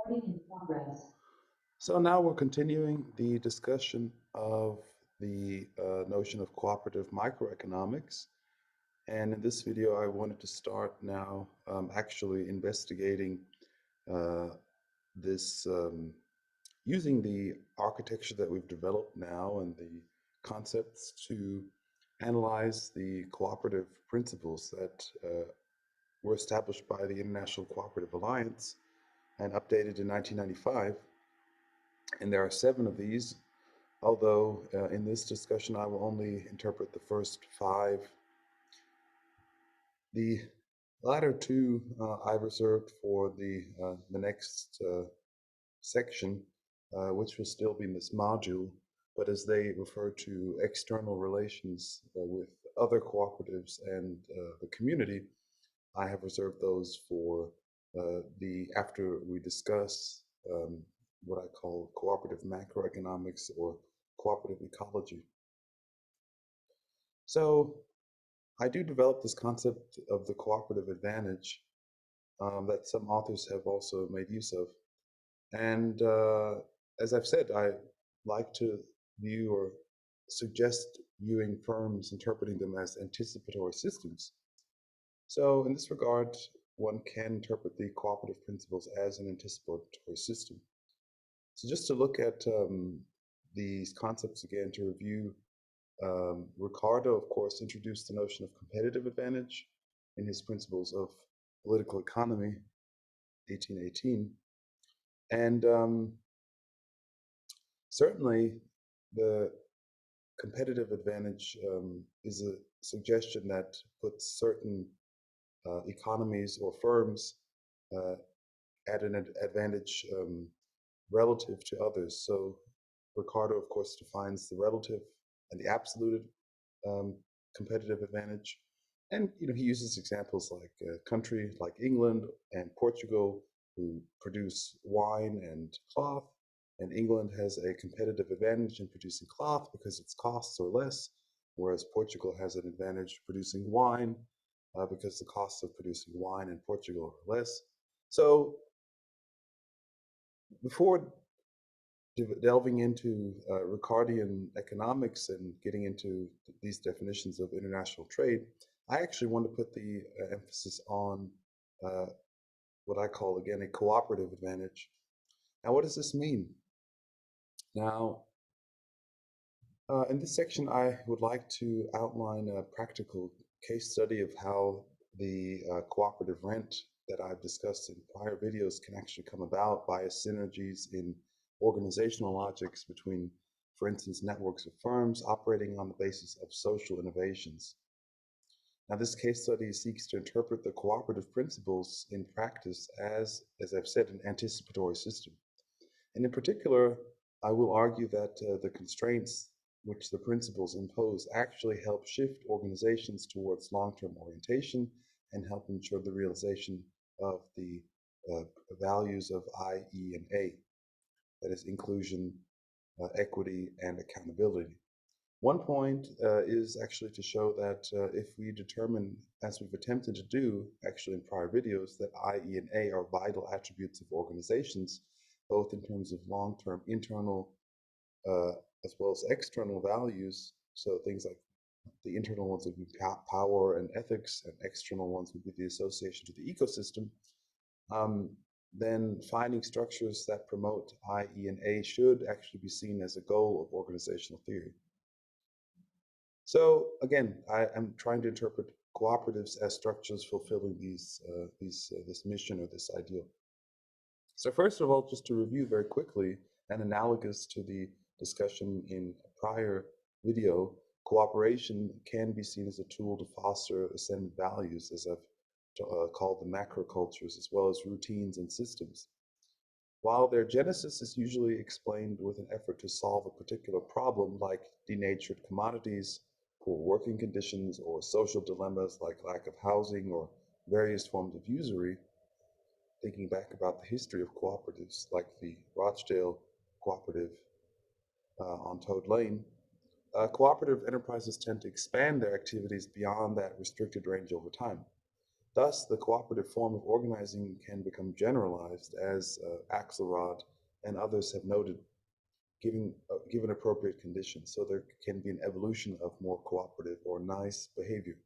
Recording in progress. So now we're continuing the discussion of the notion of cooperative microeconomics. And in this video, I wanted to start now actually investigating uh, this using the architecture that we've developed now and the concepts to analyze the cooperative principles that were established by the International Cooperative Alliance and updated in 1995. And there are seven of these, although in this discussion I will only interpret the first five. The latter two I reserved for the next section, which will still be in this module, but as they refer to external relations with other cooperatives and the community, I have reserved those for the after we discuss what I call cooperative macroeconomics or cooperative ecology. So I do develop this concept of the cooperative advantage that some authors have also made use of. And as I've said, I like to view or suggest viewing firms, interpreting them as anticipatory systems. So in this regard, one can interpret the cooperative principles as an anticipatory system. So just to look at these concepts again, to review, Ricardo, of course, introduced the notion of competitive advantage in his Principles of Political Economy, 1818. And certainly the competitive advantage is a suggestion that puts certain economies or firms uh, at an advantage relative to others. So Ricardo, of course, defines the relative and the absolute um, competitive advantage. And he uses examples like a country like England and Portugal, who produce wine and cloth. And England has a competitive advantage in producing cloth because its costs are less, whereas Portugal has an advantage producing wine because the costs of producing wine in Portugal are less. So before delving into Ricardian economics and getting into these definitions of international trade, I actually want to put the emphasis on uh, what I call, again, a cooperative advantage. Now, what does this mean? Now, in this section, I would like to outline a practical case study of how the cooperative rent that I've discussed in prior videos can actually come about via synergies in organizational logics between, for instance, networks of firms operating on the basis of social innovations. Now, this case study seeks to interpret the cooperative principles in practice as I've said, an anticipatory system. And in particular, I will argue that the constraints which the principles impose actually help shift organizations towards long-term orientation and help ensure the realization of the uh, values of I, E, and A, that is inclusion, equity, and accountability. One point is actually to show that if we determine, as we've attempted to do actually in prior videos, that I, E, and A are vital attributes of organizations, both in terms of long-term internal uh, as well as external values. So things like the internal ones would be power and ethics, and external ones would be the association to the ecosystem. Um, then finding structures that promote I, E, and A should actually be seen as a goal of organizational theory. So again, I am trying to interpret cooperatives as structures fulfilling this mission or this ideal. So first of all, just to review very quickly, and analogous to the discussion in a prior video, cooperation can be seen as a tool to foster ascendant values, as I've called the macro cultures, as well as routines and systems. While their genesis is usually explained with an effort to solve a particular problem, like denatured commodities, poor working conditions, or social dilemmas like lack of housing or various forms of usury, thinking back about the history of cooperatives like the Rochdale Cooperative on Toad Lane, cooperative enterprises tend to expand their activities beyond that restricted range over time. Thus, the cooperative form of organizing can become generalized, as Axelrod and others have noted, given appropriate conditions. So there can be an evolution of more cooperative or nice behavior.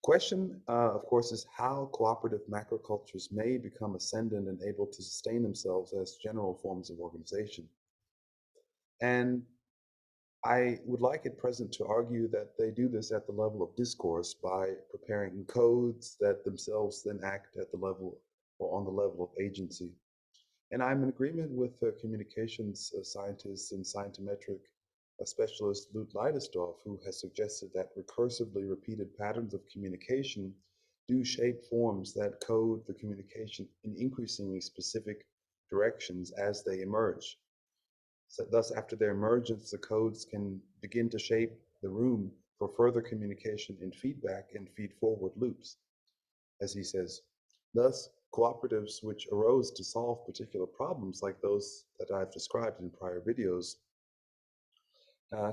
Question, of course, is how cooperative macrocultures may become ascendant and able to sustain themselves as general forms of organization. And I would like at present to argue that they do this at the level of discourse by preparing codes that themselves then act at the level or on the level of agency. And I'm in agreement with communications scientist and scientometric specialist Lute Leidesdorff, who has suggested that recursively repeated patterns of communication do shape forms that code the communication in increasingly specific directions as they emerge. So thus, after their emergence, the codes can begin to shape the room for further communication in feedback and feed-forward loops, as he says. Thus, cooperatives which arose to solve particular problems like those that I've described in prior videos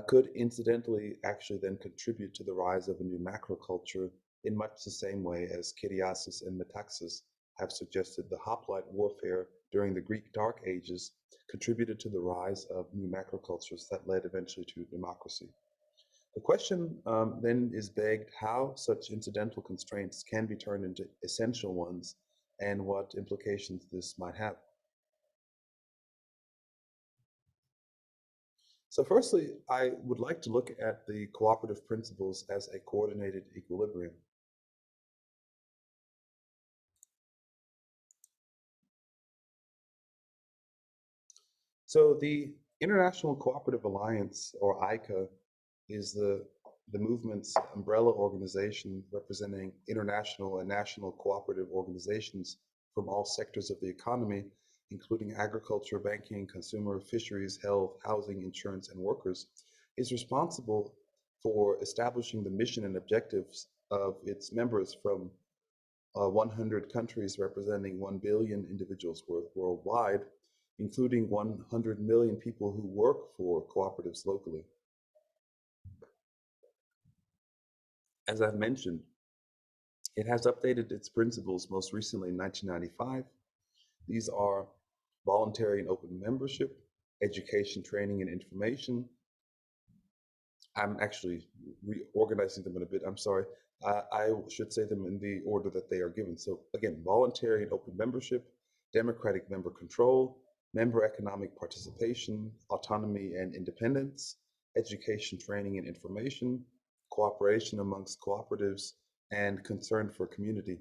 could incidentally actually then contribute to the rise of a new macroculture in much the same way as Kyriasis and Metaxas have suggested the hoplite warfare during the Greek Dark Ages contributed to the rise of new macrocultures that led eventually to democracy. The question then is begged how such incidental constraints can be turned into essential ones and what implications this might have. So firstly, I would like to look at the cooperative principles as a coordinated equilibrium. So the International Cooperative Alliance, or ICA, is the movement's umbrella organization representing international and national cooperative organizations from all sectors of the economy, including agriculture, banking, consumer, fisheries, health, housing, insurance, and workers, is responsible for establishing the mission and objectives of its members from 100 countries representing 1 billion individuals worldwide, including 100 million people who work for cooperatives locally. As I've mentioned, it has updated its principles most recently in 1995. These are voluntary and open membership, education, training, and information. I'm actually reorganizing them in a bit. I'm sorry. I should say them in the order that they are given. So again, voluntary and open membership, democratic member control, member economic participation, autonomy and independence, education, training, and information, cooperation amongst cooperatives, and concern for community.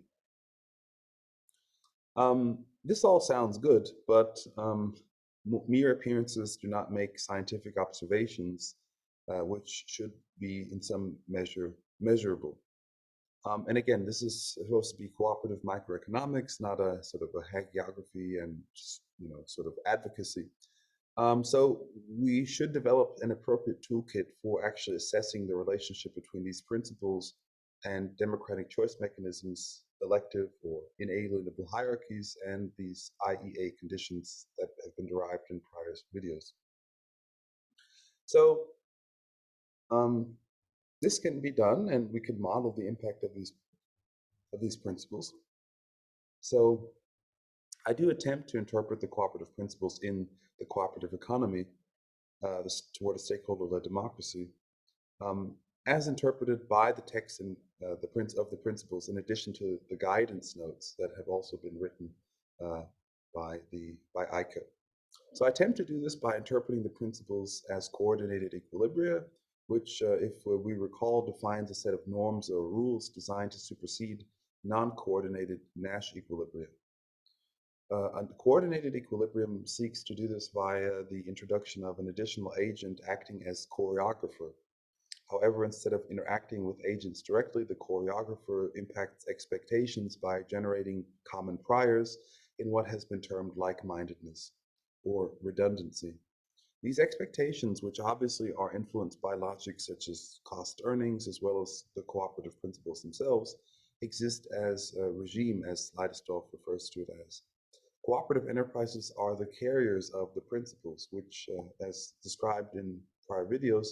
This all sounds good, but mere appearances do not make scientific observations, which should be in some measure measurable. And again, this is supposed to be cooperative microeconomics, not a sort of a hagiography and just, sort of advocacy. So we should develop an appropriate toolkit for actually assessing the relationship between these principles and democratic choice mechanisms, elective or inalienable hierarchies, and these IEA conditions that have been derived in prior videos. So this can be done, and we can model the impact of these principles. So I do attempt to interpret the cooperative principles in the cooperative economy toward a stakeholder-led democracy, as interpreted by the text and of the principles, in addition to the guidance notes that have also been written by ICA. So I attempt to do this by interpreting the principles as coordinated equilibria, which, if we recall, defines a set of norms or rules designed to supersede non-coordinated Nash equilibria. A coordinated equilibrium seeks to do this via the introduction of an additional agent acting as choreographer. However, instead of interacting with agents directly, the choreographer impacts expectations by generating common priors in what has been termed like-mindedness or redundancy. These expectations, which obviously are influenced by logic such as cost earnings as well as the cooperative principles themselves, exist as a regime, as Leidesdorff refers to it as. Cooperative enterprises are the carriers of the principles, which, as described in prior videos,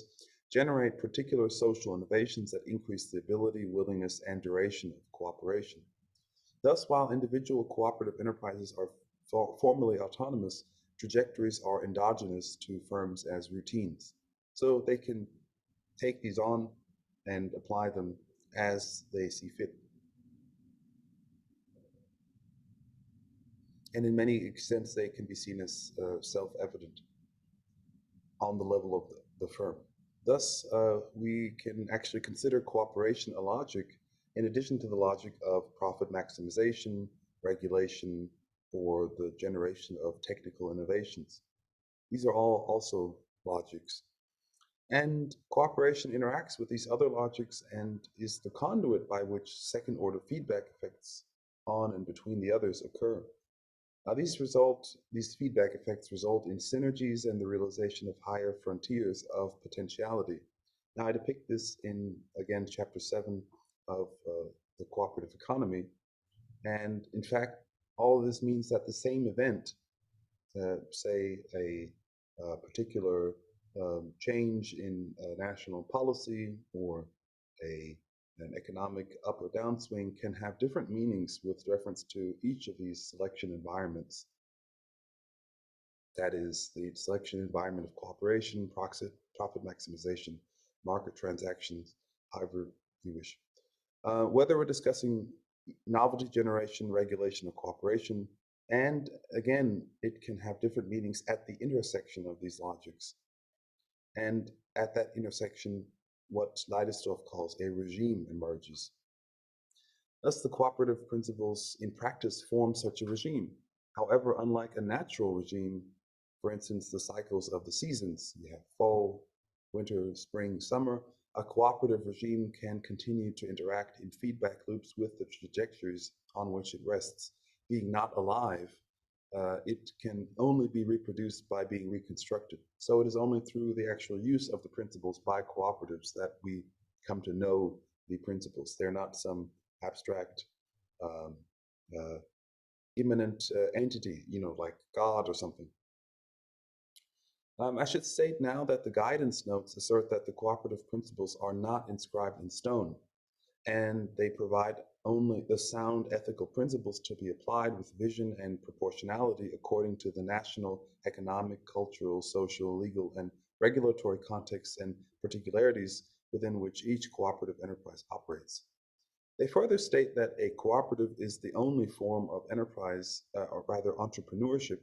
generate particular social innovations that increase the ability, willingness, and duration of cooperation. Thus, while individual cooperative enterprises are formally autonomous, trajectories are endogenous to firms as routines. So they can take these on and apply them as they see fit. And in many extents, they can be seen as self-evident on the level of the firm. Thus, we can actually consider cooperation a logic in addition to the logic of profit maximization, regulation, or the generation of technical innovations. These are all also logics. And cooperation interacts with these other logics and is the conduit by which second order feedback effects on and between the others occur. Now, these feedback effects result in synergies and the realization of higher frontiers of potentiality. Now, I depict this in, again, chapter 7 of the cooperative economy. And in fact, all of this means that the same event, say a particular change in national policy or a an economic up or downswing, can have different meanings with reference to each of these selection environments. That is the selection environment of cooperation, profit maximization, market transactions, however you wish. Whether we're discussing novelty generation, regulation, or cooperation, and again, it can have different meanings at the intersection of these logics. And at that intersection, what Leidesdorff calls a regime emerges. Thus, the cooperative principles in practice form such a regime. However, unlike a natural regime, for instance, the cycles of the seasons, you have fall, winter, spring, summer, a cooperative regime can continue to interact in feedback loops with the trajectories on which it rests. Being not alive, it can only be reproduced by being reconstructed. So it is only through the actual use of the principles by cooperatives that we come to know the principles. They're not some abstract, um, uh, immanent entity, like God or something. I should state now that the guidance notes assert that the cooperative principles are not inscribed in stone, and they provide only the sound ethical principles to be applied with vision and proportionality according to the national, economic, cultural, social, legal, and regulatory contexts and particularities within which each cooperative enterprise operates. They further state that a cooperative is the only form of enterprise, or rather entrepreneurship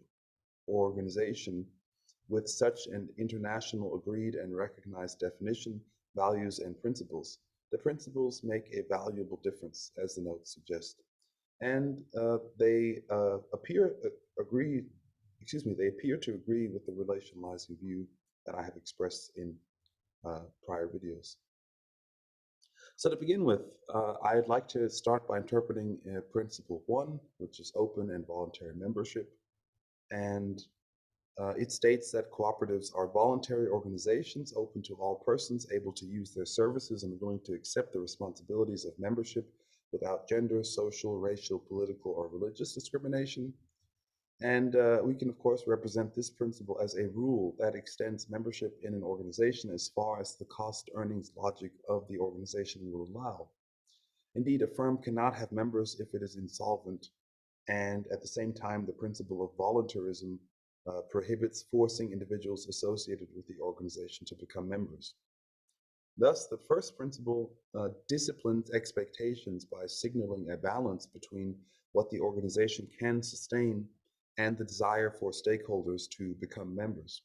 or organization, with such an international agreed and recognized definition, values, and principles. The principles make a valuable difference, as the notes suggest, and they they appear to agree with the relationalizing view that I have expressed in prior videos. So to begin with, I'd like to start by interpreting Principle 1, which is open and voluntary membership. And it states that cooperatives are voluntary organizations open to all persons able to use their services and willing to accept the responsibilities of membership without gender, social, racial, political, or religious discrimination. And we can, of course, represent this principle as a rule that extends membership in an organization as far as the cost earnings logic of the organization will allow. Indeed, a firm cannot have members if it is insolvent, and at the same time, the principle of voluntarism prohibits forcing individuals associated with the organization to become members. Thus, the first principle disciplines expectations by signaling a balance between what the organization can sustain and the desire for stakeholders to become members.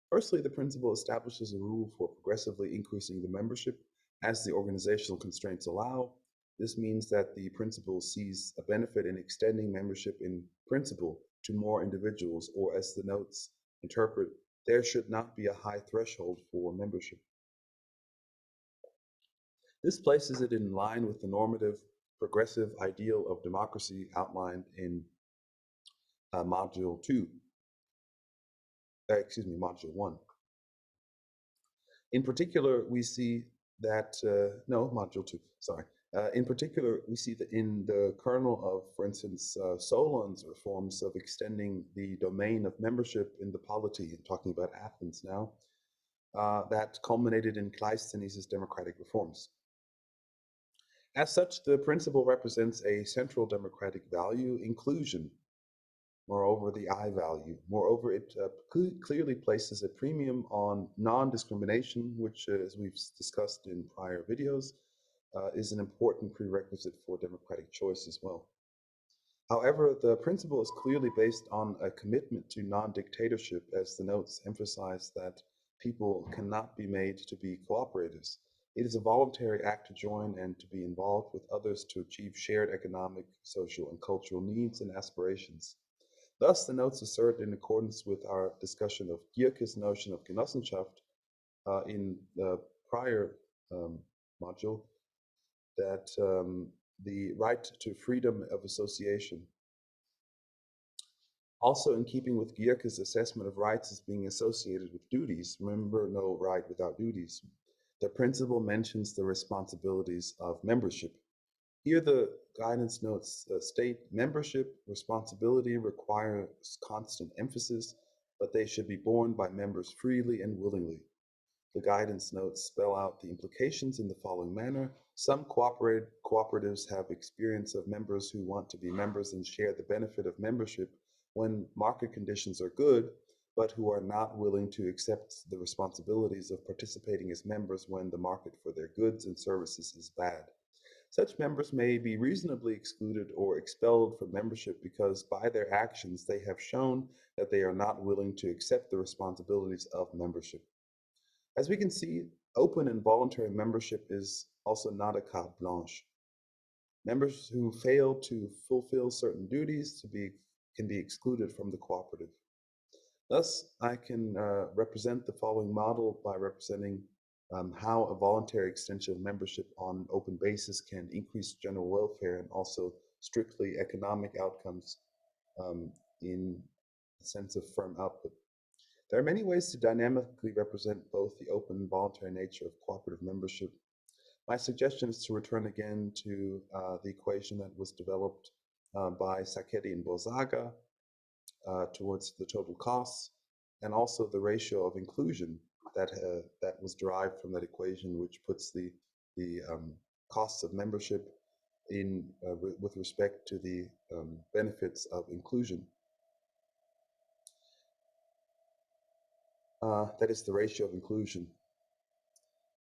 Firstly, the principle establishes a rule for progressively increasing the membership as the organizational constraints allow. This means that the principle sees a benefit in extending membership in principle to more individuals, or as the notes interpret, there should not be a high threshold for membership. This places it in line with the normative, progressive ideal of democracy outlined in Module 1. In particular, we see that, no, Module 2, sorry. In particular, we see that in the kernel of, for instance, Solon's reforms of extending the domain of membership in the polity, and talking about Athens now, that culminated in Cleisthenes' democratic reforms. As such, the principle represents a central democratic value, inclusion. Moreover, the I value. Moreover, it clearly places a premium on non-discrimination, which, as we've discussed in prior videos, is an important prerequisite for democratic choice as well. However, the principle is clearly based on a commitment to non-dictatorship, as the notes emphasize that people cannot be made to be cooperatives. It is a voluntary act to join and to be involved with others to achieve shared economic, social, and cultural needs and aspirations. Thus, the notes assert, in accordance with our discussion of Gierke's notion of Genossenschaft in the prior um, module, that the right to freedom of association, also in keeping with Gierke's assessment of rights as being associated with duties, remember, no right without duties, the principle mentions the responsibilities of membership. Here, the guidance notes state membership responsibility requires constant emphasis, but they should be borne by members freely and willingly. The guidance notes spell out the implications in the following manner. Some cooperatives have experience of members who want to be members and share the benefit of membership when market conditions are good, but who are not willing to accept the responsibilities of participating as members when the market for their goods and services is bad. Such members may be reasonably excluded or expelled from membership because by their actions they have shown that they are not willing to accept the responsibilities of membership. As we can see, open and voluntary membership is also not a carte blanche. Members who fail to fulfill certain duties can be excluded from the cooperative. Thus, I can represent the following model by representing how a voluntary extension of membership on an open basis can increase general welfare and also strictly economic outcomes in the sense of firm output. There are many ways to dynamically represent both the open and voluntary nature of cooperative membership. My suggestion is to return again to the equation that was developed by Sacchetti and Bozaga towards the total costs, and also the ratio of inclusion that was derived from that equation, which puts the costs of membership in with respect to the benefits of inclusion. That is the ratio of inclusion.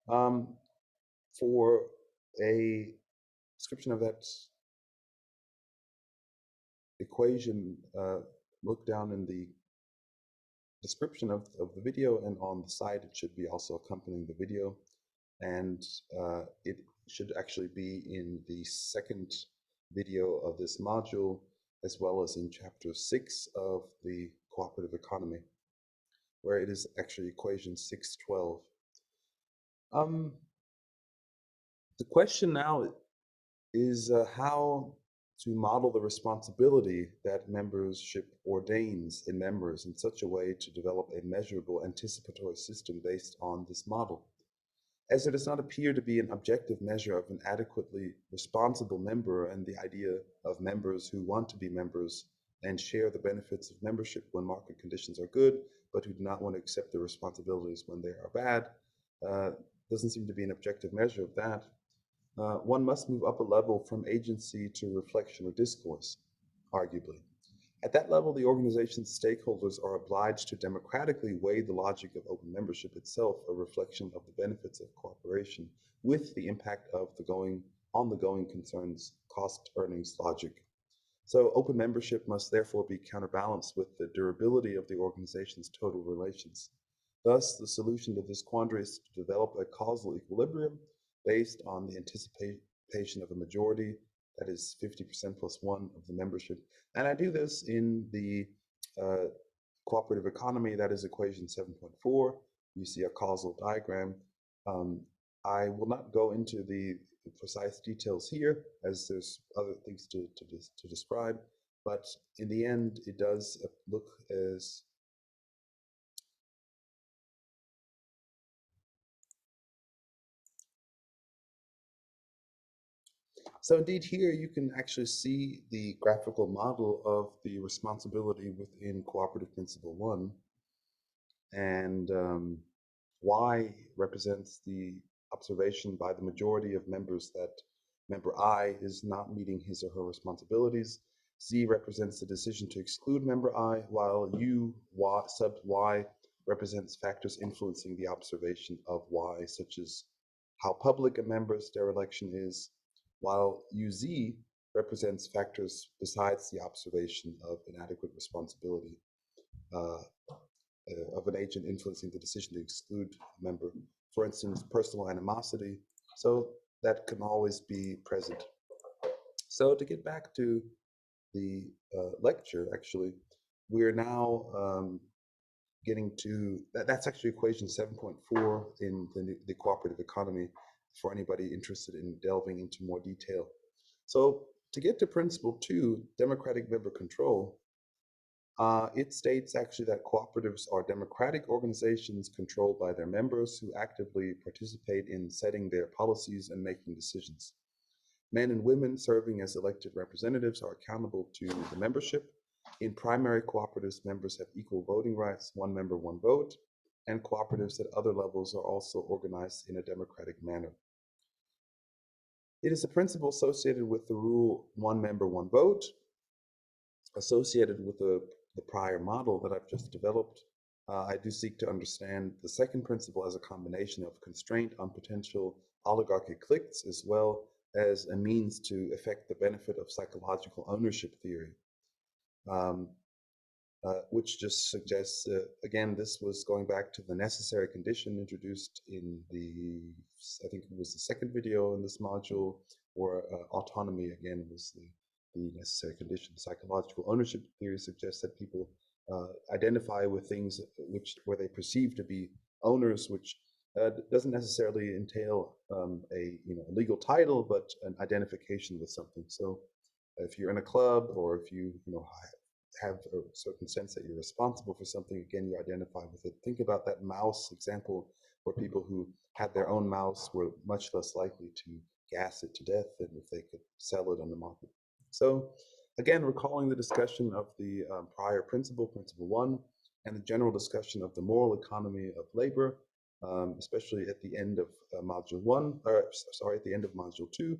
For a description of that equation, look down in the description of the video, and on the side it should be also accompanying the video, and it should actually be in the second video of this module, as well as in chapter 6 of the Cooperative Economy, where it is actually equation 612. The question now is how to model the responsibility that membership ordains in members in such a way to develop a measurable anticipatory system based on this model. As there does not appear to be an objective measure of an adequately responsible member, and the idea of members who want to be members and share the benefits of membership when market conditions are good, but who do not want to accept the responsibilities when they are bad, doesn't seem to be an objective measure of that. One must move up a level from agency to reflection or discourse, arguably. At that level, the organization's stakeholders are obliged to democratically weigh the logic of open membership itself, a reflection of the benefits of cooperation, with the impact of the going concerns cost earnings logic. So open membership must therefore be counterbalanced with the durability of the organization's total relations. Thus, the solution to this quandary is to develop a causal equilibrium based on the anticipation of a majority, that is 50% plus one of the membership. And I do this in the cooperative economy, that is equation 7.4. You see a causal diagram. Um, I will not go into the precise details here, as there's other things to describe, but in the end, it does look as so. Indeed, here you can actually see the graphical model of the responsibility within Cooperative Principle 1, and Y represents the observation by the majority of members that member I is not meeting his or her responsibilities. Z represents the decision to exclude member I, while U sub Y represents factors influencing the observation of Y, such as how public a member's dereliction is, while UZ represents factors besides the observation of inadequate responsibility uh, of an agent influencing the decision to exclude a member. For instance, personal animosity. So that can always be present. So to get back to the lecture, actually, we're now getting to that's actually equation 7.4 in the cooperative economy for anybody interested in delving into more detail. So to get to principle 2, democratic member control, it states actually that cooperatives are democratic organizations controlled by their members who actively participate in setting their policies and making decisions. Men and women serving as elected representatives are accountable to the membership. In primary cooperatives, members have equal voting rights, one member, one vote, and cooperatives at other levels are also organized in a democratic manner. It is a principle associated with the rule one member, one vote, associated with the prior model that I've just developed. I do seek to understand the second principle as a combination of constraint on potential oligarchic cliques as well as a means to effect the benefit of psychological ownership theory, um, which just suggests, again, this was going back to the necessary condition introduced in I think it was the second video in this module, where autonomy, again, was the necessary condition. Psychological ownership theory suggests that people identify with things where they perceive to be owners, which doesn't necessarily entail a legal title, but an identification with something. So if you're in a club, or if you have a certain sense that you're responsible for something, again, you identify with it. Think about that mouse example, where people who had their own mouse were much less likely to gas it to death than if they could sell it on the market. So again, recalling the discussion of the prior principle, principle 1, and the general discussion of the moral economy of labor, especially at the end of module 1, or sorry, at the end of module 2,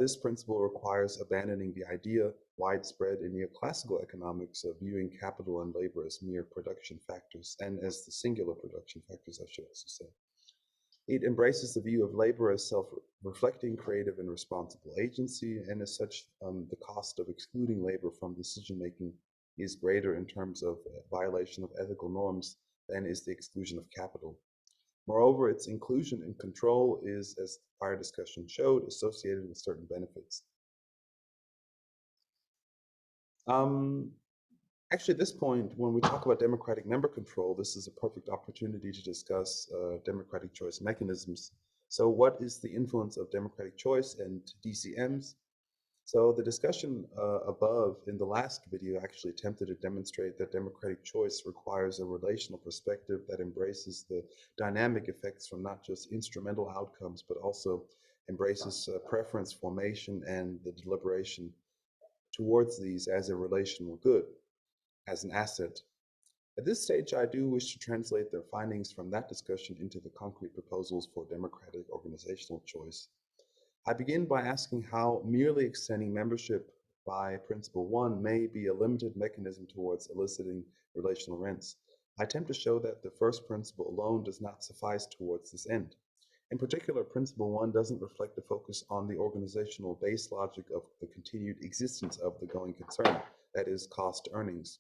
this principle requires abandoning the idea widespread in neoclassical economics of viewing capital and labor as mere production factors, and as the singular production factors, I should also say. It embraces the view of labor as self-reflecting, creative, and responsible agency, and as such, the cost of excluding labor from decision-making is greater in terms of violation of ethical norms than is the exclusion of capital. Moreover, its inclusion in control is, as the prior discussion showed, associated with certain benefits. Actually, at this point, when we talk about democratic member control, this is a perfect opportunity to discuss democratic choice mechanisms. So what is the influence of democratic choice and DCMs? So the discussion above in the last video actually attempted to demonstrate that democratic choice requires a relational perspective that embraces the dynamic effects from not just instrumental outcomes, but also embraces preference formation and the deliberation towards these as a relational good, as an asset. At this stage, I do wish to translate the findings from that discussion into the concrete proposals for democratic organizational choice. I begin by asking how merely extending membership by Principle 1 may be a limited mechanism towards eliciting relational rents. I attempt to show that the first principle alone does not suffice towards this end. In particular, Principle 1 doesn't reflect a focus on the organizational base logic of the continued existence of the going concern, that is, cost earnings.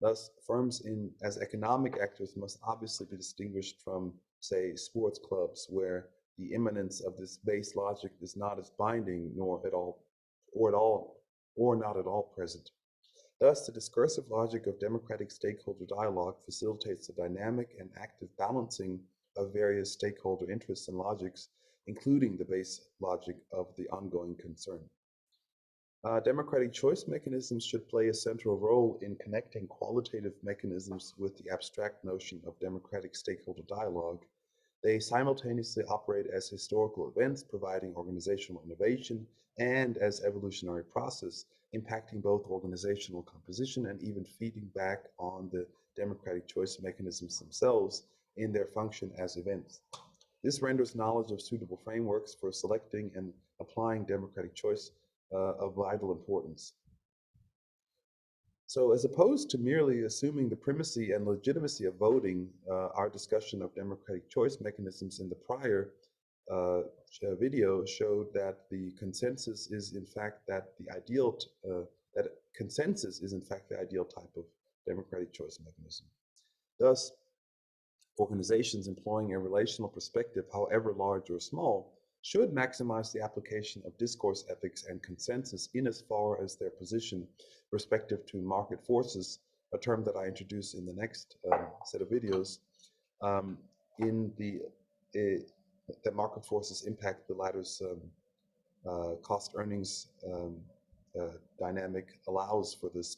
Thus, firms as economic actors must obviously be distinguished from, say, sports clubs, where the immanence of this base logic is not as binding, nor at all, or not at all present. Thus, the discursive logic of democratic stakeholder dialogue facilitates the dynamic and active balancing of various stakeholder interests and logics, including the base logic of the ongoing concern. Democratic choice mechanisms should play a central role in connecting qualitative mechanisms with the abstract notion of democratic stakeholder dialogue. They simultaneously operate as historical events, providing organizational innovation, and as evolutionary process, impacting both organizational composition and even feeding back on the democratic choice mechanisms themselves in their function as events. This renders knowledge of suitable frameworks for selecting and applying democratic choice of vital importance. So, as opposed to merely assuming the primacy and legitimacy of voting, our discussion of democratic choice mechanisms in the prior uh, video showed that the consensus is in fact that the ideal that consensus is in fact the ideal type of democratic choice mechanism. Thus, organizations employing a relational perspective, however large or small, should maximize the application of discourse ethics and consensus in as far as their position respective to market forces, a term that I introduce in the next set of videos, um, in that market forces impact the latter's cost earnings dynamic allows for this.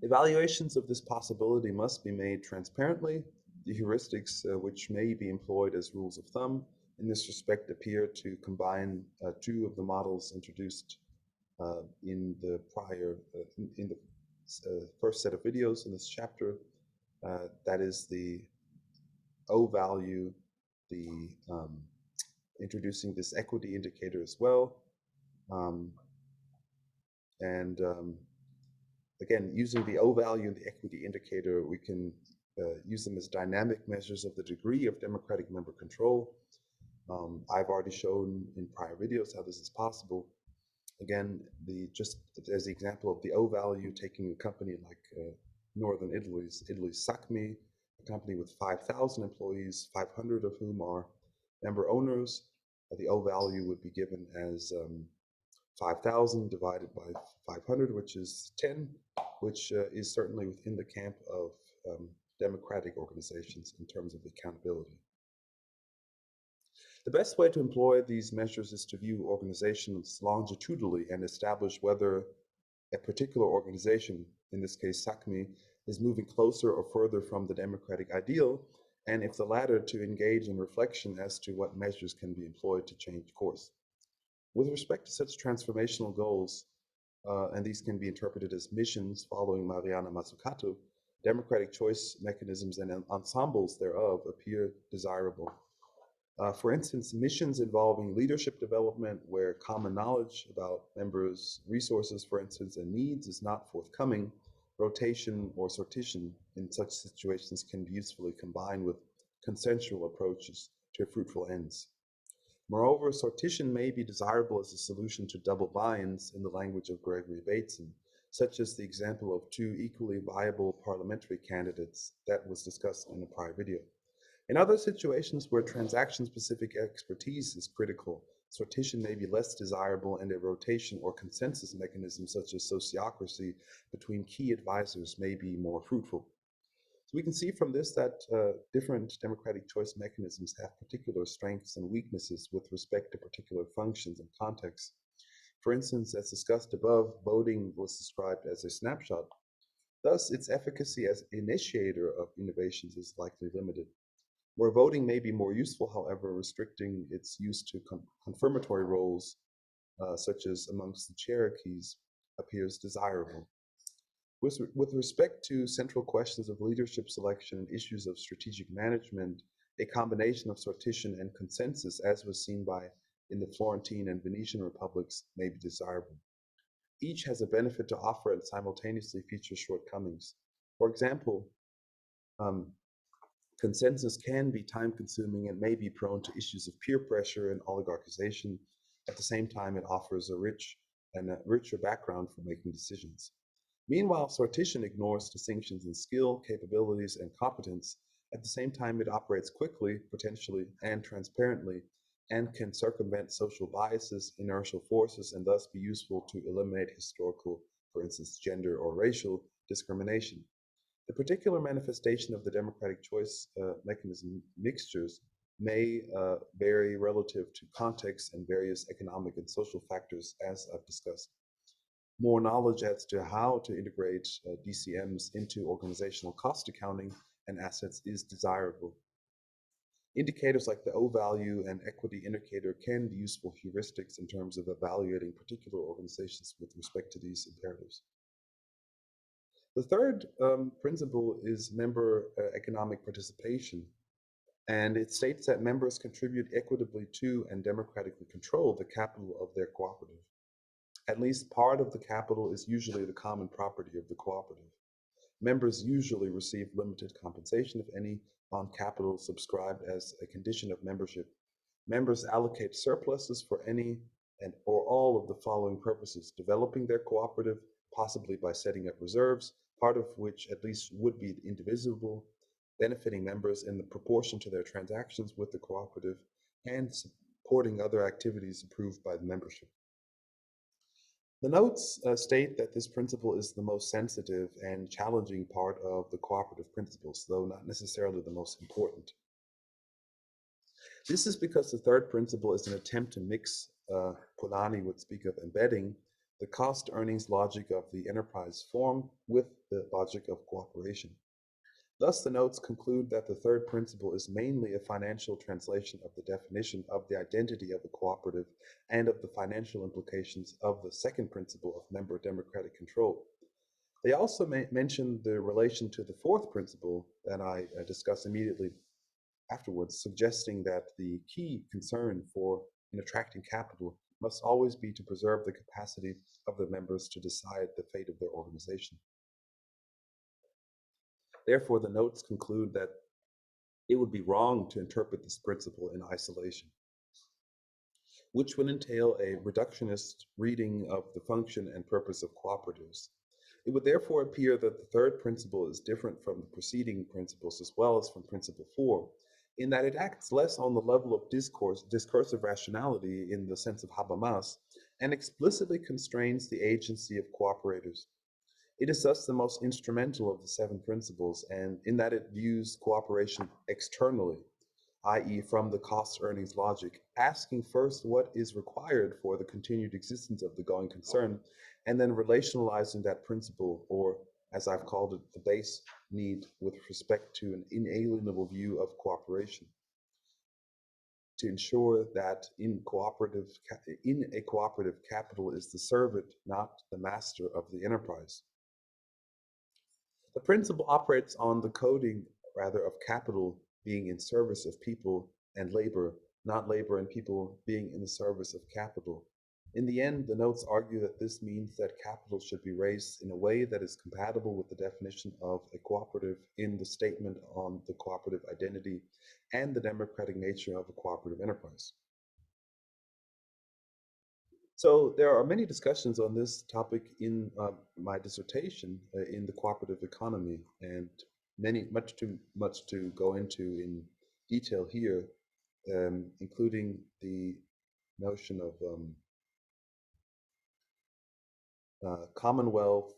Evaluations of this possibility must be made transparently. The heuristics which may be employed as rules of thumb in this respect appear to combine two of the models introduced in the prior, in the first set of videos in this chapter. That is the O value, the introducing this equity indicator as well, um, and again, using the O value and the equity indicator, we can use them as dynamic measures of the degree of democratic member control. I've already shown in prior videos how this is possible. Again, just as the example of the O value, taking a company like Northern Italy's SACMI, a company with 5,000 employees, 500 of whom are member owners, the O value would be given as 5,000 divided by 500, which is 10, which is certainly within the camp of democratic organizations in terms of accountability. The best way to employ these measures is to view organizations longitudinally and establish whether a particular organization, in this case SACMI, is moving closer or further from the democratic ideal, and if the latter, to engage in reflection as to what measures can be employed to change course. With respect to such transformational goals, and these can be interpreted as missions following Mariana Mazzucato, democratic choice mechanisms and ensembles thereof appear desirable. For instance, missions involving leadership development where common knowledge about members' resources, for instance, and needs is not forthcoming, rotation or sortition in such situations can be usefully combined with consensual approaches to fruitful ends. Moreover, sortition may be desirable as a solution to double binds in the language of Gregory Bateson, such as the example of two equally viable parliamentary candidates that was discussed in a prior video. In other situations where transaction-specific expertise is critical, sortition may be less desirable and a rotation or consensus mechanism such as sociocracy between key advisors may be more fruitful. So we can see from this that different democratic choice mechanisms have particular strengths and weaknesses with respect to particular functions and contexts. For instance, as discussed above, voting was described as a snapshot. Thus, its efficacy as initiator of innovations is likely limited. Where voting may be more useful, however, restricting its use to confirmatory roles, such as amongst the Cherokees, appears desirable. With respect to central questions of leadership selection and issues of strategic management, a combination of sortition and consensus, as was seen in the Florentine and Venetian republics, may be desirable. Each has a benefit to offer and simultaneously features shortcomings. For example, um, consensus can be time-consuming and may be prone to issues of peer pressure and oligarchization. At the same time, it offers a richer background for making decisions. Meanwhile, sortition ignores distinctions in skill, capabilities, and competence. At the same time, it operates quickly, potentially, and transparently, and can circumvent social biases, inertial forces, and thus be useful to eliminate historical, for instance, gender or racial discrimination. The particular manifestation of the democratic choice mechanism mixtures may vary relative to context and various economic and social factors, as I've discussed. More knowledge as to how to integrate DCMs into organizational cost accounting and assets is desirable. Indicators like the O value and equity indicator can be useful heuristics in terms of evaluating particular organizations with respect to these imperatives. The third principle is member economic participation. And it states that members contribute equitably to and democratically control the capital of their cooperative. At least part of the capital is usually the common property of the cooperative. Members usually receive limited compensation, if any, on capital subscribed as a condition of membership. Members allocate surpluses for any and or all of the following purposes: developing their cooperative, possibly by setting up reserves, part of which at least would be indivisible, benefiting members in the proportion to their transactions with the cooperative, and supporting other activities approved by the membership. The notes state that this principle is the most sensitive and challenging part of the cooperative principles, though not necessarily the most important. This is because the third principle is an attempt to mix, Polanyi would speak of embedding, the cost earnings logic of the enterprise form with the logic of cooperation. Thus, the notes conclude that the third principle is mainly a financial translation of the definition of the identity of a cooperative and of the financial implications of the second principle of member democratic control. They also mention the relation to the fourth principle that I discuss immediately afterwards, suggesting that the key concern for in attracting capital must always be to preserve the capacity of the members to decide the fate of their organization. Therefore, the notes conclude that it would be wrong to interpret this principle in isolation, which would entail a reductionist reading of the function and purpose of cooperatives. It would therefore appear that the third principle is different from the preceding principles as well as from principle 4, in that it acts less on the level of discursive rationality in the sense of Habermas, and explicitly constrains the agency of cooperators. It is thus the most instrumental of the seven principles, and in that it views cooperation externally, i.e., from the cost earnings logic, asking first what is required for the continued existence of the going concern, and then relationalizing that principle, or as I've called it, the base need with respect to an inalienable view of cooperation, to ensure that in a cooperative, capital is the servant, not the master of the enterprise. The principle operates on the coding, rather, of capital being in service of people and labor, not labor and people being in the service of capital. In the end, the notes argue that this means that capital should be raised in a way that is compatible with the definition of a cooperative in the statement on the cooperative identity and the democratic nature of a cooperative enterprise. So there are many discussions on this topic in my dissertation in the cooperative economy, and much too much to go into in detail here, including the notion of commonwealth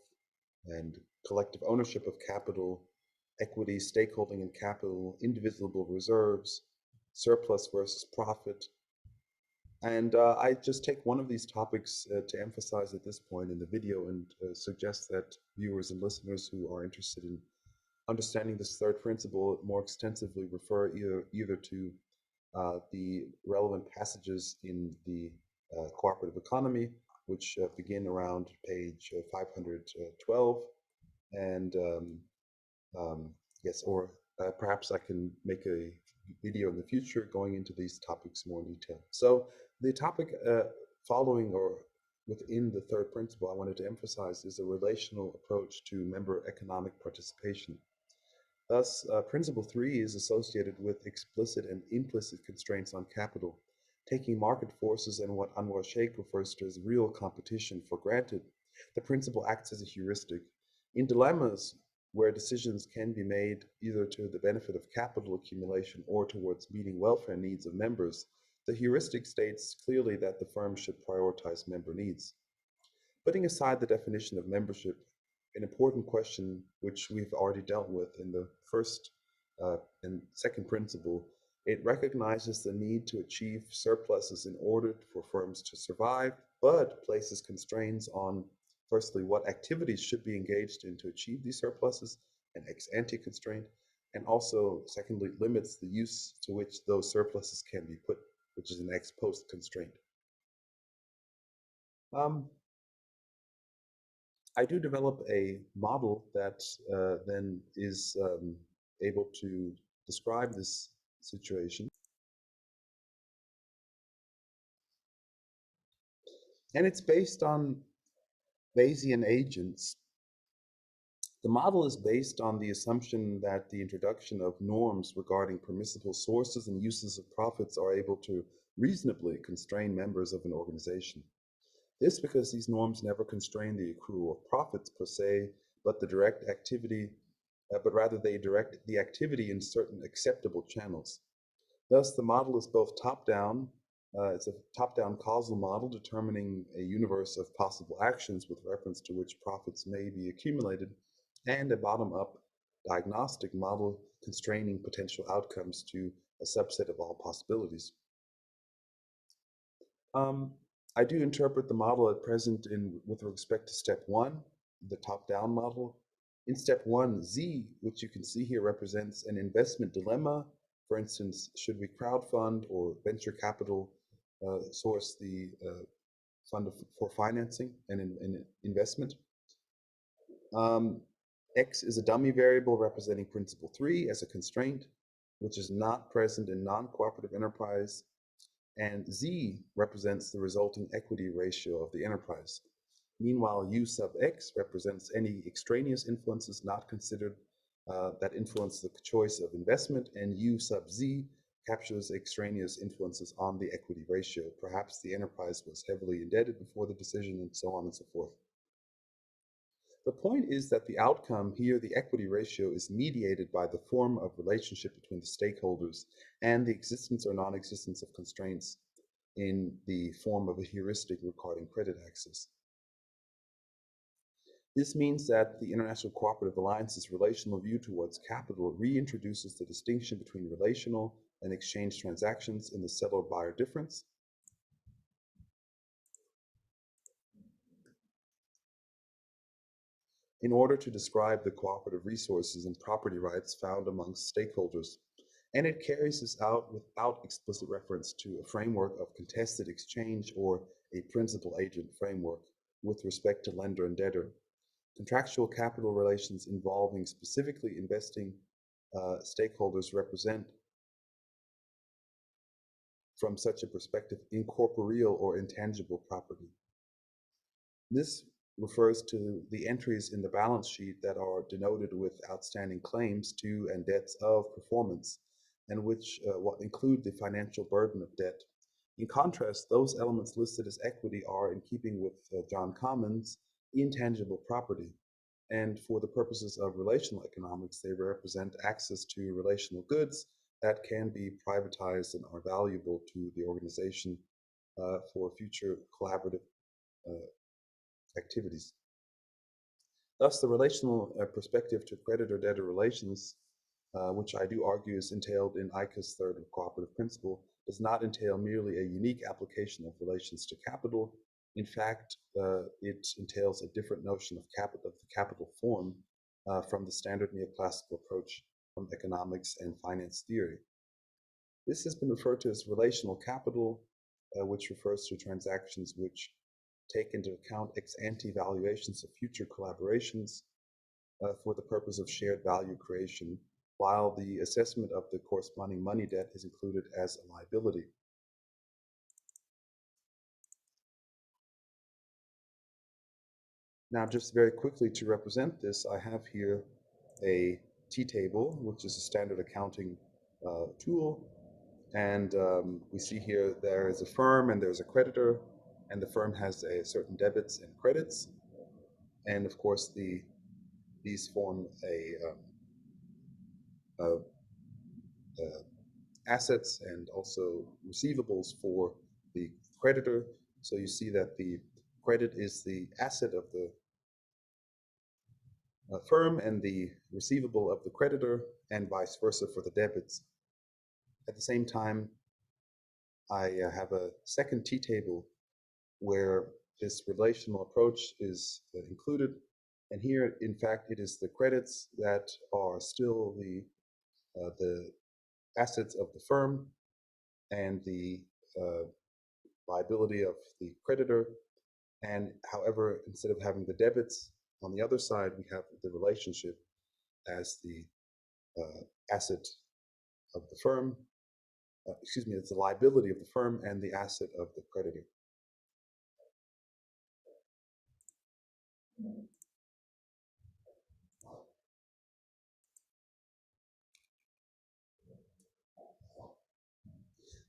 and collective ownership of capital, equity, stakeholding in capital, indivisible reserves, surplus versus profit. And I just take one of these topics to emphasize at this point in the video, and suggest that viewers and listeners who are interested in understanding this third principle more extensively refer either to the relevant passages in the cooperative economy, which begin around page 512, and yes, or perhaps I can make a video in the future going into these topics more in detail. So the topic following or within the third principle I wanted to emphasize is a relational approach to member economic participation. Thus, principle 3 is associated with explicit and implicit constraints on capital, taking market forces and what Anwar Sheikh refers to as real competition for granted. The principle acts as a heuristic. In dilemmas where decisions can be made either to the benefit of capital accumulation or towards meeting welfare needs of members, the heuristic states clearly that the firm should prioritize member needs. Putting aside the definition of membership, an important question which we've already dealt with in the first and second principle, it recognizes the need to achieve surpluses in order for firms to survive, but places constraints on, firstly, what activities should be engaged in to achieve these surpluses, an ex ante constraint, and also, secondly, limits the use to which those surpluses can be put, which is an ex post constraint. I do develop a model that then is able to describe this situation. And it's based on Bayesian agents. The model is based on the assumption that the introduction of norms regarding permissible sources and uses of profits are able to reasonably constrain members of an organization. This because these norms never constrain the accrual of profits per se, but the direct activity, but rather they direct the activity in certain acceptable channels. Thus, the model is both top-down, it's a top-down causal model determining a universe of possible actions with reference to which profits may be accumulated, and a bottom-up diagnostic model constraining potential outcomes to a subset of all possibilities. I do interpret the model at present with respect to step one, the top-down model. In step one, Z, which you can see here, represents an investment dilemma. For instance, should we crowdfund or venture capital source the fund for financing and investment? X is a dummy variable representing principle 3 as a constraint, which is not present in non-cooperative enterprise. And Z represents the resulting equity ratio of the enterprise. Meanwhile, U sub X represents any extraneous influences not considered that influence the choice of investment, and U sub Z captures extraneous influences on the equity ratio. Perhaps the enterprise was heavily indebted before the decision, and so on and so forth. The point is that the outcome here, the equity ratio, is mediated by the form of relationship between the stakeholders and the existence or non-existence of constraints in the form of a heuristic regarding credit access. This means that the International Cooperative Alliance's relational view towards capital reintroduces the distinction between relational and exchange transactions in the seller-buyer difference. In order to describe the cooperative resources and property rights found amongst stakeholders, and it carries this out without explicit reference to a framework of contested exchange or a principal agent framework with respect to lender and debtor. Contractual capital relations involving specifically investing stakeholders represent, from such a perspective, incorporeal or intangible property. This refers to the entries in the balance sheet that are denoted with outstanding claims to and debts of performance, and which what include the financial burden of debt. In contrast, those elements listed as equity are, in keeping with John Common's, intangible property, and for the purposes of relational economics, they represent access to relational goods that can be privatized and are valuable to the organization for future collaborative activities. Thus, the relational perspective to creditor-debtor relations, which I do argue is entailed in ICA's third cooperative principle, does not entail merely a unique application of relations to capital. In fact, it entails a different notion of the capital form from the standard neoclassical approach from economics and finance theory. This has been referred to as relational capital, which refers to transactions which take into account ex-ante valuations of future collaborations for the purpose of shared value creation, while the assessment of the corresponding money debt is included as a liability. Now, just very quickly to represent this, I have here a T-table, which is a standard accounting tool. And we see here there is a firm and there's a creditor, and the firm has a certain debits and credits. And of course, these form assets and also receivables for the creditor. So you see that the credit is the asset of the firm and the receivable of the creditor, and vice versa for the debits. At the same time, I have a second T-table where this relational approach is included. And here, in fact, it is the credits that are still the assets of the firm and the liability of the creditor. And however, instead of having the debits on the other side, we have the relationship as the asset of the firm it's the liability of the firm and the asset of the creditor.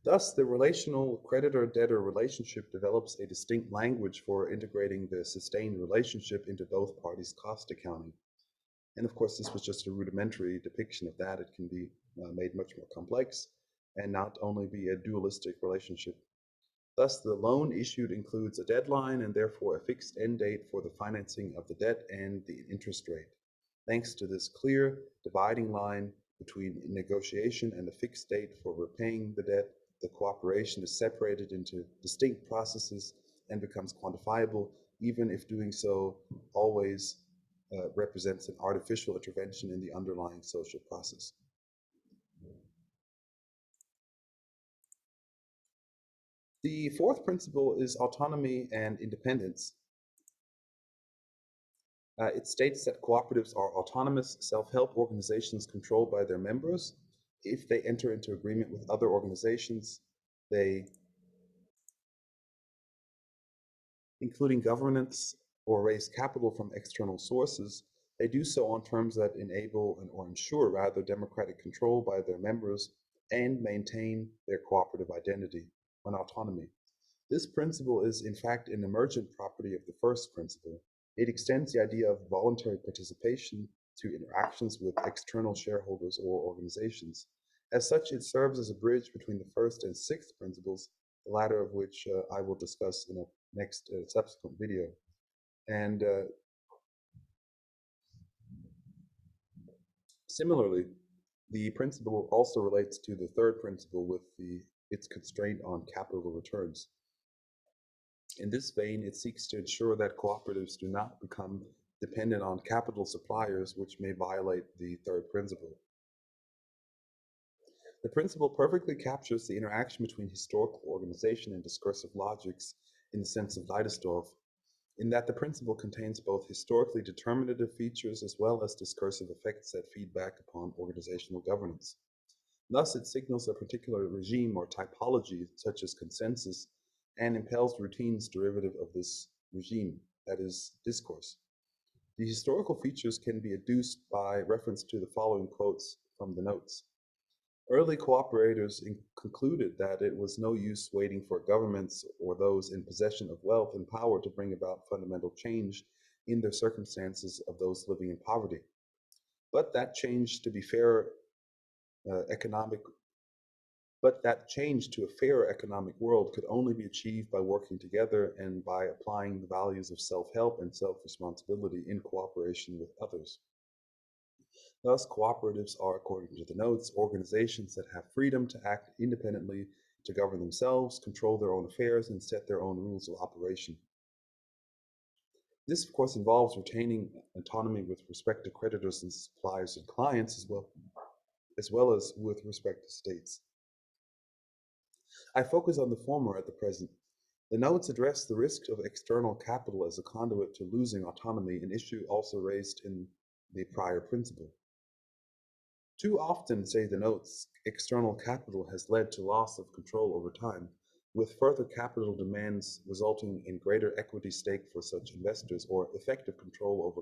Thus, the relational creditor-debtor relationship develops a distinct language for integrating the sustained relationship into both parties' cost accounting. And of course, this was just a rudimentary depiction of that. It can be made much more complex and not only be a dualistic relationship. Thus, the loan issued includes a deadline and therefore a fixed end date for the financing of the debt and the interest rate. Thanks to this clear dividing line between negotiation and the fixed date for repaying the debt, the cooperation is separated into distinct processes and becomes quantifiable, even if doing so always represents an artificial intervention in the underlying social process. The fourth principle is autonomy and independence. It states that cooperatives are autonomous self-help organizations controlled by their members. If they enter into agreement with other organizations, they, including governance or raise capital from external sources, they do so on terms that enable or ensure rather democratic control by their members and maintain their cooperative identity and autonomy. This principle is in fact an emergent property of the first principle. It extends the idea of voluntary participation to interactions with external shareholders or organizations. As such, it serves as a bridge between the first and sixth principles, the latter of which I will discuss in a next subsequent video. And similarly, the principle also relates to the third principle with its constraint on capital returns. In this vein, it seeks to ensure that cooperatives do not become dependent on capital suppliers, which may violate the third principle. The principle perfectly captures the interaction between historical organization and discursive logics in the sense of Leidesdorff, in that the principle contains both historically determinative features as well as discursive effects that feed back upon organizational governance. Thus, it signals a particular regime or typology, such as consensus, and impels routines derivative of this regime, that is, discourse. The historical features can be adduced by reference to the following quotes from the notes. Early cooperators concluded that it was no use waiting for governments or those in possession of wealth and power to bring about fundamental change in the circumstances of those living in poverty. But that change to be fair economic But that change to a fairer economic world could only be achieved by working together and by applying the values of self-help and self-responsibility in cooperation with others. Thus, cooperatives are, according to the notes, organizations that have freedom to act independently, to govern themselves, control their own affairs, and set their own rules of operation. This, of course, involves retaining autonomy with respect to creditors and suppliers and clients, as well as with respect to states. I focus on the former at the present. The notes address the risk of external capital as a conduit to losing autonomy, an issue also raised in the prior principle. Too often, say the notes, external capital has led to loss of control over time, with further capital demands resulting in greater equity stake for such investors or effective control over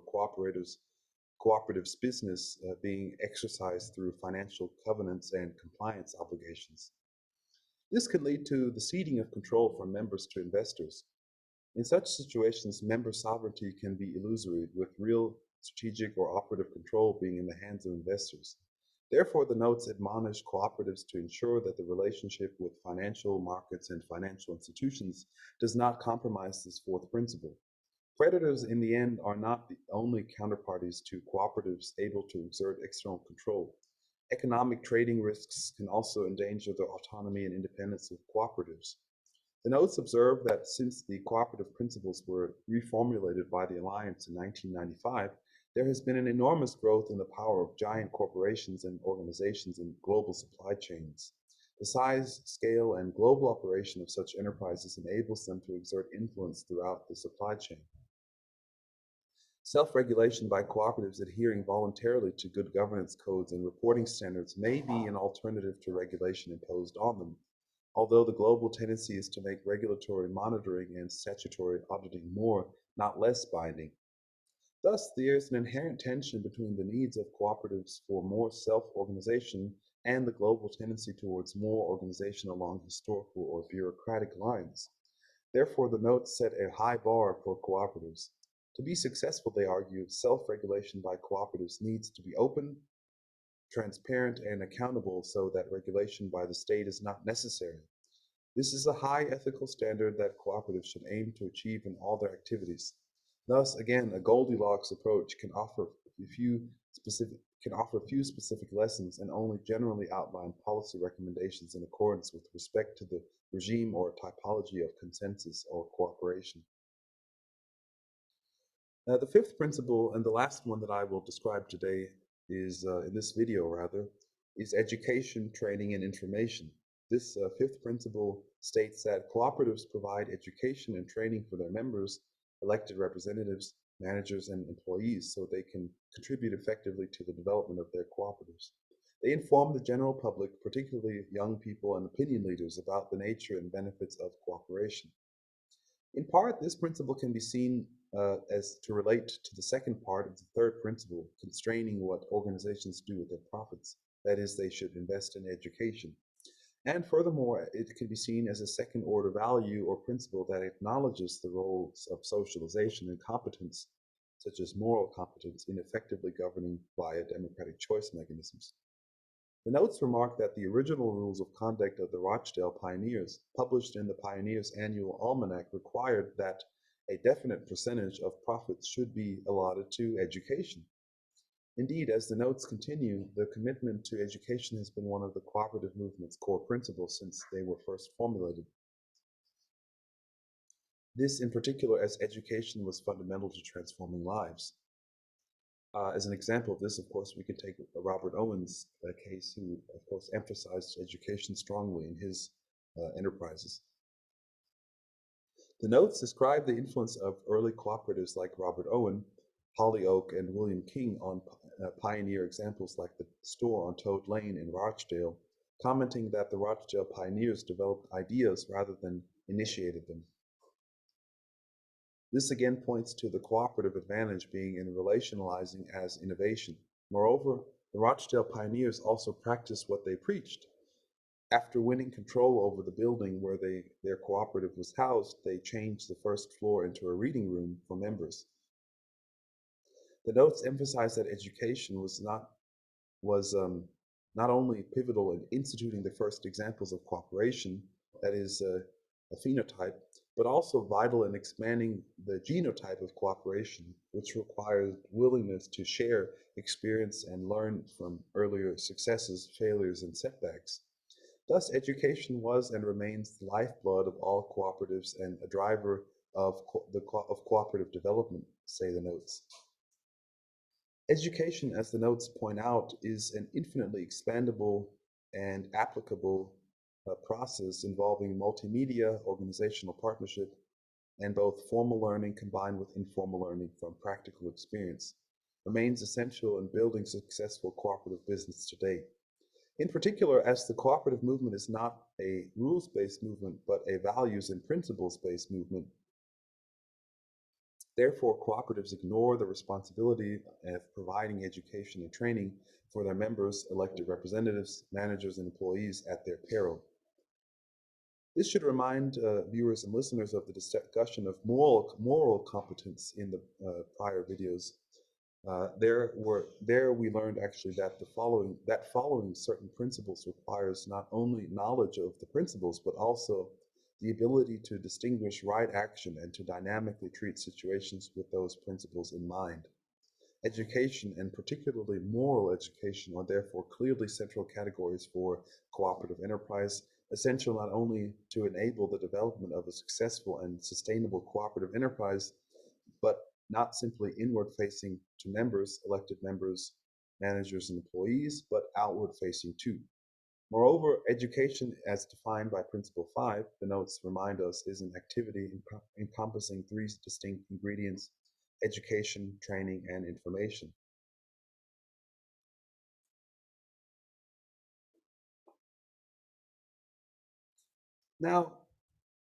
cooperatives' business being exercised through financial covenants and compliance obligations. This can lead to the ceding of control from members to investors. In such situations, member sovereignty can be illusory, with real strategic or operative control being in the hands of investors. Therefore, the notes admonish cooperatives to ensure that the relationship with financial markets and financial institutions does not compromise this fourth principle. Creditors, in the end, are not the only counterparties to cooperatives able to exert external control. Economic trading risks can also endanger the autonomy and independence of cooperatives. The notes observe that since the cooperative principles were reformulated by the Alliance in 1995, there has been an enormous growth in the power of giant corporations and organizations in global supply chains. The size, scale, and global operation of such enterprises enables them to exert influence throughout the supply chain. Self-regulation by cooperatives adhering voluntarily to good governance codes and reporting standards may be an alternative to regulation imposed on them, although the global tendency is to make regulatory monitoring and statutory auditing more, not less binding. Thus, there is an inherent tension between the needs of cooperatives for more self-organization and the global tendency towards more organization along historical or bureaucratic lines. Therefore, the notes set a high bar for cooperatives. To be successful, they argue, self-regulation by cooperatives needs to be open, transparent, and accountable so that regulation by the state is not necessary. This is a high ethical standard that cooperatives should aim to achieve in all their activities. Thus, again, a Goldilocks approach can offer few specific lessons and only generally outline policy recommendations in accordance with respect to the regime or typology of consensus or cooperation. The fifth principle, and the last one that I will describe today, is in this video rather, is education, training, and information. This fifth principle states that cooperatives provide education and training for their members, elected representatives, managers, and employees so they can contribute effectively to the development of their cooperatives. They inform the general public, particularly young people and opinion leaders, about the nature and benefits of cooperation. In part, this principle can be seen as to relate to the second part of the third principle, constraining what organizations do with their profits. That is, they should invest in education. And furthermore, it can be seen as a second order value or principle that acknowledges the roles of socialization and competence, such as moral competence, in effectively governing via democratic choice mechanisms. The notes remark that the original rules of conduct of the Rochdale Pioneers, published in the Pioneers' Annual Almanac, required that a definite percentage of profits should be allotted to education. Indeed, as the notes continue, the commitment to education has been one of the cooperative movement's core principles since they were first formulated. This in particular, as education was fundamental to transforming lives. As an example of this, of course, we can take Robert Owen's case, who, of course, emphasized education strongly in his enterprises. The notes describe the influence of early cooperatives like Robert Owen, Hollyoak, and William King on pioneer examples like the store on Toad Lane in Rochdale, commenting that the Rochdale pioneers developed ideas rather than initiated them. This again points to the cooperative advantage being in relationalizing as innovation. Moreover, the Rochdale pioneers also practiced what they preached. After winning control over the building where their cooperative was housed, they changed the first floor into a reading room for members. The notes emphasize that education was not only pivotal in instituting the first examples of cooperation, that is, a phenotype, but also vital in expanding the genotype of cooperation, which requires willingness to share experience and learn from earlier successes, failures, and setbacks. Thus, education was and remains the lifeblood of all cooperatives and a driver of cooperative development, say the notes. Education, as the notes point out, is an infinitely expandable and applicable process involving multimedia, organizational partnership, and both formal learning combined with informal learning from practical experience, remains essential in building successful cooperative business today. In particular, as the cooperative movement is not a rules-based movement, but a values and principles-based movement, therefore, cooperatives ignore the responsibility of providing education and training for their members, elected representatives, managers, and employees at their peril. This should remind viewers and listeners of the discussion of moral competence in the prior videos. There we learned actually that following certain principles requires not only knowledge of the principles, but also the ability to distinguish right action and to dynamically treat situations with those principles in mind. Education, and particularly moral education, are therefore clearly central categories for cooperative enterprise, essential not only to enable the development of a successful and sustainable cooperative enterprise, but not simply inward-facing to members, elected members, managers, and employees, but outward-facing too. Moreover, education, as defined by Principle 5, the notes remind us, is an activity encompassing three distinct ingredients: education, training, and information. Now,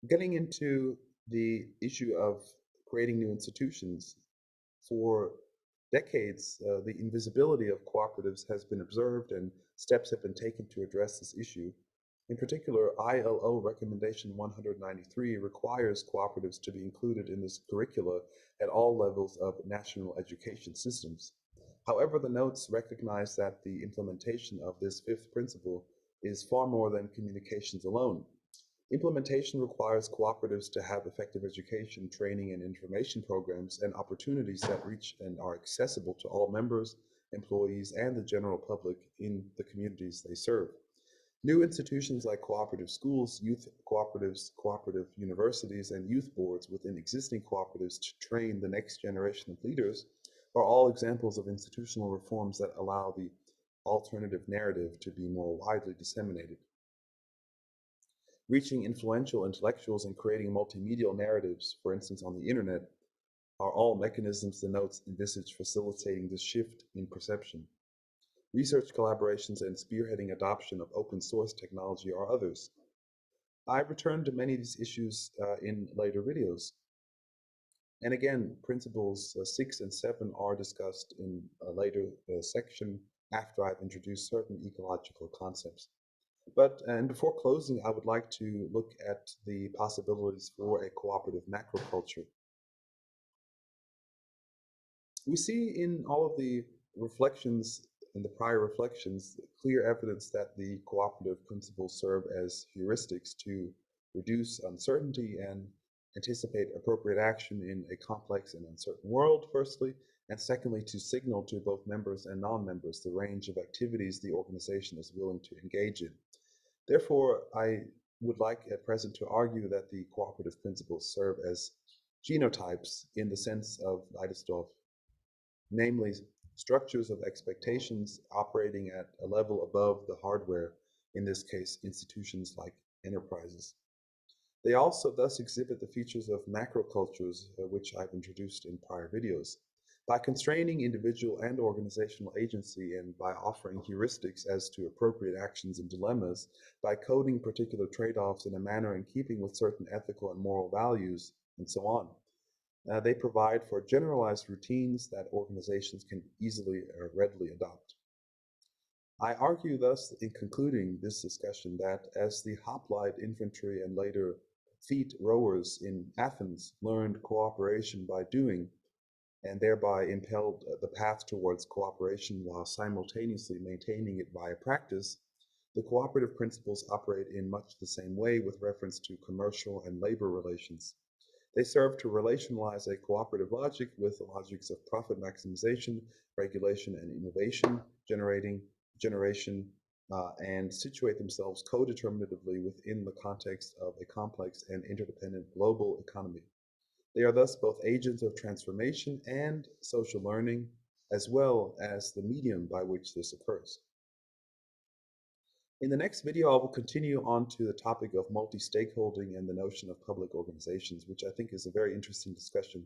getting into the issue of creating new institutions, for decades, the invisibility of cooperatives has been observed and steps have been taken to address this issue. In particular, ILO Recommendation 193 requires cooperatives to be included in this curricula at all levels of national education systems. However, the notes recognize that the implementation of this fifth principle is far more than communications alone. Implementation requires cooperatives to have effective education, training, and information programs and opportunities that reach and are accessible to all members, employees, and the general public in the communities they serve. New institutions like cooperative schools, youth cooperatives, cooperative universities, and youth boards within existing cooperatives to train the next generation of leaders are all examples of institutional reforms that allow the alternative narrative to be more widely disseminated. Reaching influential intellectuals and creating multimedial narratives, for instance on the internet, are all mechanisms the notes envisage facilitating this shift in perception. Research collaborations and spearheading adoption of open source technology are others. I return to many of these issues in later videos. And again, principles 6 and 7 are discussed in a later section after I've introduced certain ecological concepts. But, and before closing, I would like to look at the possibilities for a cooperative macroculture. We see in all of the reflections, in the prior reflections, clear evidence that the cooperative principles serve as heuristics to reduce uncertainty and anticipate appropriate action in a complex and uncertain world, firstly, and secondly, to signal to both members and non-members the range of activities the organization is willing to engage in. Therefore, I would like at present to argue that the cooperative principles serve as genotypes in the sense of Leidesdorff, namely structures of expectations operating at a level above the hardware, in this case, institutions like enterprises. They also thus exhibit the features of macrocultures, which I've introduced in prior videos. By constraining individual and organizational agency and by offering heuristics as to appropriate actions and dilemmas, by coding particular trade-offs in a manner in keeping with certain ethical and moral values, and so on. They provide for generalized routines that organizations can easily or readily adopt. I argue thus in concluding this discussion that as the hoplite infantry and later feet rowers in Athens learned cooperation by doing, and thereby impelled the path towards cooperation while simultaneously maintaining it via practice, the cooperative principles operate in much the same way with reference to commercial and labor relations. They serve to relationalize a cooperative logic with the logics of profit maximization, regulation, and innovation, generation, and situate themselves co-determinatively within the context of a complex and interdependent global economy. They are thus both agents of transformation and social learning, as well as the medium by which this occurs. In the next video, I will continue on to the topic of multi-stakeholding and the notion of public organizations, which I think is a very interesting discussion.